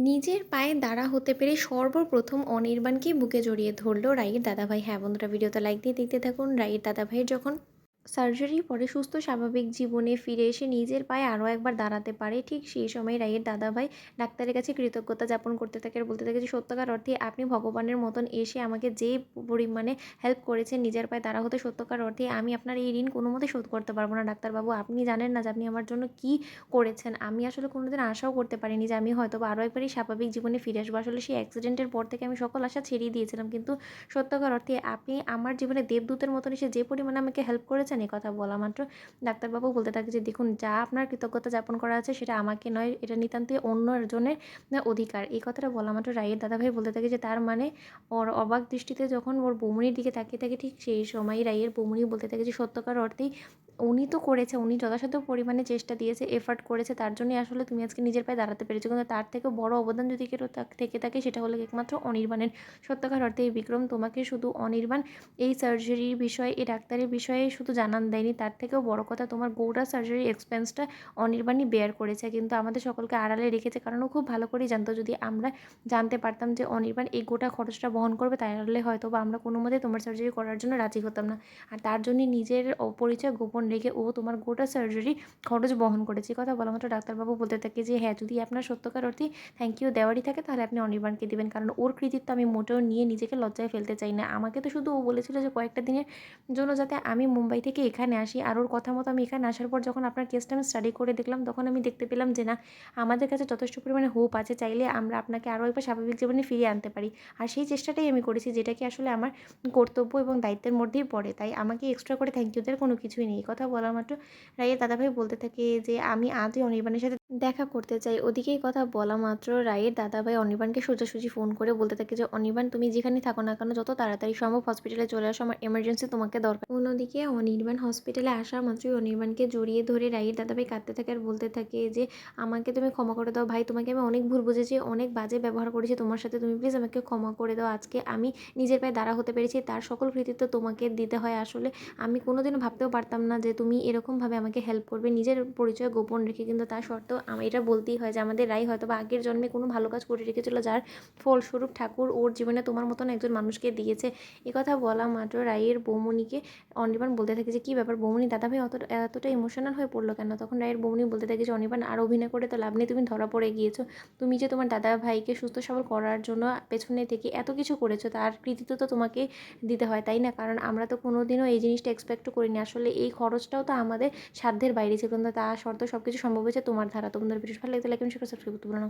নিজের পায়ে দাঁড়া হতে পেরে সর্বপ্রথম অনির্বাণকেই বুকে জড়িয়ে ধরল রাইয়ের দাদাভাই। হ্যাঁ বন্ধুরা, ভিডিওতে লাইক দিয়ে দেখতে থাকুন। রাইয়ের দাদাভাইয়ের যখন সার্জারির পরে সুস্থ স্বাভাবিক জীবনে ফিরে এসে নিজের পায়ে আরও একবার দাঁড়াতে পারে, ঠিক সেই সময় রাইয়ের দাদাভাই ডাক্তারের কাছে কৃতজ্ঞতা যাপন করতে থাকে আর বলতে থাকে যে সত্যকার অর্থে আপনি ভগবানের মতন এসে আমাকে যে পরিমাণে হেল্প করেছেন নিজের পায়ে দাঁড়া হতে, সত্যকার অর্থে আমি আপনার এই ঋণ কোনো মতে শোধ করতে পারবো না ডাক্তারবাবু। আপনি জানেন না যে আপনি আমার জন্য কী করেছেন। আমি আসলে কোনোদিন আশাও করতে পারিনি যে আমি হয়তো বা আরও একবারই স্বাভাবিক জীবনে ফিরে আসবো। আসলে সেই অ্যাক্সিডেন্টের পর থেকে আমি সকল আশা ছেড়েই দিয়েছিলাম, কিন্তু সত্যকার অর্থে আপনি আমার জীবনে দেবদূতের মতন এসে যে পরিমাণে আমাকে হেল্প করেছেন, এ কথা বলা মাত্র ডাক্তারবাবু বলতে থাকে যে দেখুন, যা আপনার কৃতজ্ঞতা যাপন করা আছে সেটা আমাকে নয়, এটা নিতান্তই অন্য একজনের অধিকার। এই কথাটা বলা মাত্র রাইয়ের দাদাভাই বলতে থাকে যে তার মানে ওর অবাক দৃষ্টিতে যখন ওর বৌমনির দিকে তাকিয়ে থাকে, ঠিক সেই সময়ই রাইয়ের বৌমনি বলতে থাকে যে সত্যকার অর্থেই উনি তো করেছে, উনি যথাসাধ্য পরিমাণে চেষ্টা দিয়েছে, এফার্ট করেছে, তার জন্যই আসলে তুমি আজকে নিজের পায়ে দাঁড়াতে পেরেছো। কিন্তু তার থেকেও বড় অবদান যদি কেউ থেকে থাকে সেটা হলো একমাত্র অনির্বাণের। সত্যকার অর্থে এই বিক্রম তোমাকে শুধু অনির্বাণ এই সার্জারির বিষয়ে, এই ডাক্তারের বিষয়ে শুধু জানান দেয়নি, তার থেকেও বড় কথা তোমার গোটা সার্জারির এক্সপেন্সটা অনির্বাণই বেয়ার করেছে, কিন্তু আমাদের সকলকে আড়ালে রেখেছে। কারণ ও খুব ভালো করেই জানতো যদি আমরা জানতে পারতাম যে অনির্বাণ এই গোটা খরচটা বহন করবে, তাহলে হয়তো বা আমরা কোনো মতে তোমার সার্জারি করার জন্য রাজি হতাম না। আর তার জন্যই নিজের পরিচয় গোপন রেখে ও তোমার গোটা সার্জারি খরচ বহন করেছে। কথা বলা মাত্র ডাক্তারবাবু বলতে থাকে যে হ্যাঁ, যদি আপনার সত্যকার অর্থেই থ্যাংক ইউ দেওয়ারই থাকে তাহলে আপনি অনির্বাণকে দেবেন, কারণ ওর কৃতিত্ব আমি মোটেও নিয়ে নিজেকে লজ্জায় ফেলতে চাই না। আমাকে তো শুধু ও বলেছিল যে কয়েকটা দিনের জন্য যাতে আমি মুম্বাই থেকে এখানে আসি, আর ওর কথা মতো আমি এখানে আসার পর যখন আপনার কেসটা আমি স্টাডি করে দেখলাম, তখন আমি দেখতে পেলাম যে না, আমাদের কাছে যথেষ্ট পরিমাণে হোপ আছে, চাইলে আমরা আপনাকে আরও একবার স্বাভাবিক জীবনে ফিরিয়ে আনতে পারি। আর সেই চেষ্টাটাই আমি করেছি, যেটা কি আসলে আমার কর্তব্য এবং দায়িত্বের মধ্যেই পড়ে, তাই আমাকে এক্সট্রা করে থ্যাংক ইউ দেওয়ার কোনো কিছুই নেই। কথা বলা মাত্র রাইয়ের দাদাভাই বলতে থাকে যে আমি আজই অনির্বাণের সাথে দেখা করতে চাই। ওদিকে এই কথা বলা মাত্র রাইয়ের দাদাভাই অনির্বাণকে সোজাসুজি ফোন করে বলতে থাকে যে অনির্বাণ, তুমি যেখানে থাকো না কেন যত তাড়াতাড়ি সম্ভব হসপিটালে চলে আসো, আমার এমার্জেন্সি তোমাকে দরকার। অন্যদিকে অনির্বাণ হসপিটালে আসা মাত্রই অনির্বাণকে জড়িয়ে ধরে রাইয়ের দাদাভাই কাঁদতে থাকে আর বলতে থাকে যে আমাকে তুমি ক্ষমা করে দাও ভাই, তোমাকে আমি অনেক ভুল বুঝেছি, অনেক বাজে ব্যবহার করেছি তোমার সাথে, তুমি প্লিজ আমাকে ক্ষমা করে দাও। আজকে আমি নিজের পায়ে দাঁড়া হতে পেরেছি, তার সকল কৃতিত্ব তোমাকে দিতে হয়। আসলে আমি কোনোদিনও ভাবতেও পারতাম না যে তুমি এরকমভাবে আমাকে হেল্প করবে, নিজের পরিচয় গোপন রেখে। কিন্তু তা সত্ত্বেও এটা বলতেই হয় যে আমাদের রাই হয়তো বা আগের জন্মে কোনো ভালো কাজ করে রেখেছিল, যার ফলস্বরূপ ঠাকুর ওর জীবনে তোমার মতন একজন মানুষকে দিয়েছে। কথা বলা মাত্র রাইয়ের বৌমনিকে অনির্বাণ বলতে থাকে যে কী ব্যাপার বৌমনি, দাদাভাই এতটা ইমোশনাল হয়ে পড়লো কেন? তখন রাইয়ের বৌমনি বলতে থাকে যে অনির্বাণ, আর অভিনয় করে তো লাভ নেই, তুমি ধরা পড়ে গিয়েছো। তুমি যে তোমার দাদা ভাইকে সুস্থ সবল করার জন্য পেছনে থেকে এত কিছু করেছো, তার কৃতিত্ব তো তোমাকে দিতে হয়, তাই না? কারণ আমরা তো কোনোদিনও এই জিনিসটা এক্সপেক্টও করিনি। আসলে এই খরচটাও তো আমাদের সাধ্যের বাইরে ছিল, কিন্তু তা সত্ত্বেও সব কিছু সম্ভব হয়েছে তোমার ধারা। তোমাদের ভিডিও ভালো লাগলে লাইক এবং সাবস্ক্রাইব করতে ভুলো না।